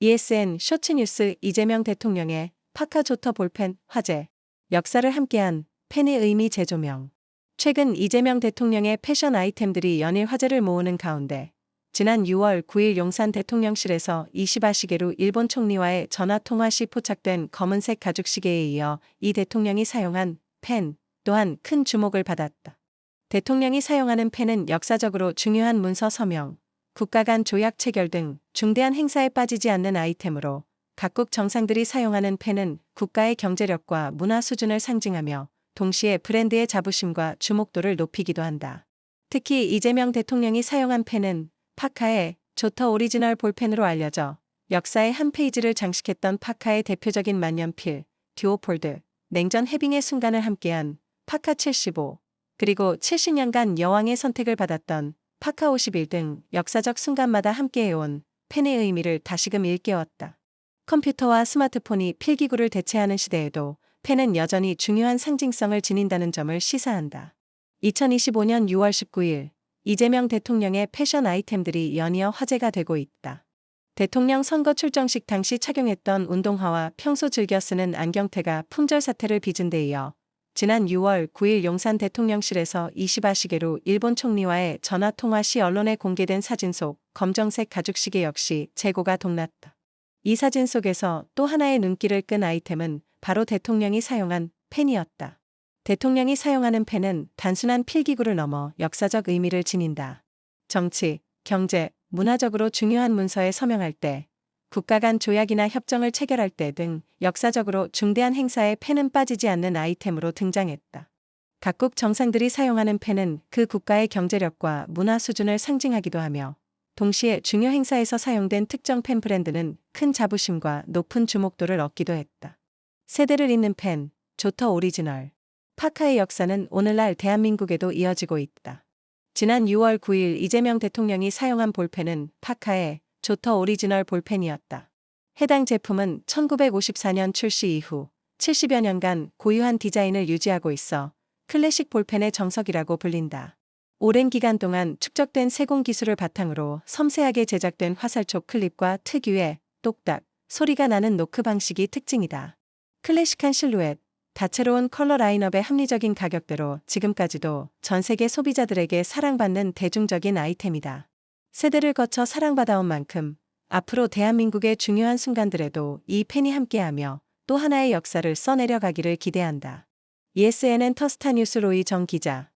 ESN 쇼츠뉴스 이재명 대통령의 파카 조터 볼펜 화제. 역사를 함께한 펜의 의미 재조명. 최근 이재명 대통령의 패션 아이템들이 연일 화제를 모으는 가운데 지난 6월 9일 용산 대통령실에서 이시바 시게루 일본 총리와의 전화통화 시 포착된 검은색 가죽시계에 이어 이 대통령이 사용한 펜 또한 큰 주목을 받았다. 대통령이 사용하는 펜은 역사적으로 중요한 문서 서명, 국가 간 조약 체결 등 중대한 행사에 빠지지 않는 아이템으로 각국 정상들이 사용하는 펜은 국가의 경제력과 문화 수준을 상징하며 동시에 브랜드의 자부심과 주목도를 높이기도 한다. 특히 이재명 대통령이 사용한 펜은 파카의 조터 오리지널 볼펜으로 알려져 역사의 한 페이지를 장식했던 파카의 대표적인 만년필, 듀오폴드, 냉전 해빙의 순간을 함께한 파카 75, 그리고 70년간 여왕의 선택을 받았던 파카 51 등 역사적 순간마다 함께해온 펜의 의미를 다시금 일깨웠다. 컴퓨터와 스마트폰이 필기구를 대체하는 시대에도 펜은 여전히 중요한 상징성을 지닌다는 점을 시사한다. 2025년 6월 19일 이재명 대통령의 패션 아이템들이 연이어 화제가 되고 있다. 대통령 선거 출정식 당시 착용했던 운동화와 평소 즐겨 쓰는 안경테가 품절 사태를 빚은 데 이어 지난 6월 9일 용산 대통령실에서 이시바 시게루 일본 총리와의 전화통화 시 언론에 공개된 사진 속 검정색 가죽시계 역시 재고가 동났다. 이 사진 속에서 또 하나의 눈길을 끈 아이템은 바로 대통령이 사용한 펜이었다. 대통령이 사용하는 펜은 단순한 필기구를 넘어 역사적 의미를 지닌다. 정치, 경제, 문화적으로 중요한 문서에 서명할 때, 국가 간 조약이나 협정을 체결할 때 등 역사적으로 중대한 행사에 펜은 빠지지 않는 아이템으로 등장했다. 각국 정상들이 사용하는 펜은 그 국가의 경제력과 문화 수준을 상징하기도 하며 동시에 중요 행사에서 사용된 특정 펜 브랜드는 큰 자부심과 높은 주목도를 얻기도 했다. 세대를 잇는 펜, 조터 오리지널. 파카의 역사는 오늘날 대한민국에도 이어지고 있다. 지난 6월 9일 이재명 대통령이 사용한 볼펜은 파카의 조터 오리지널 볼펜이었다. 해당 제품은 1954년 출시 이후 70여 년간 고유한 디자인을 유지하고 있어 클래식 볼펜의 정석이라고 불린다. 오랜 기간 동안 축적된 세공 기술을 바탕으로 섬세하게 제작된 화살촉 클립과 특유의 똑딱 소리가 나는 노크 방식이 특징이다. 클래식한 실루엣, 다채로운 컬러 라인업의 합리적인 가격대로 지금까지도 전 세계 소비자들에게 사랑받는 대중적인 아이템이다. 세대를 거쳐 사랑받아온 만큼 앞으로 대한민국의 중요한 순간들에도 이 펜이 함께하며 또 하나의 역사를 써내려가기를 기대한다. ESNN 터스타뉴스 로이 정 기자.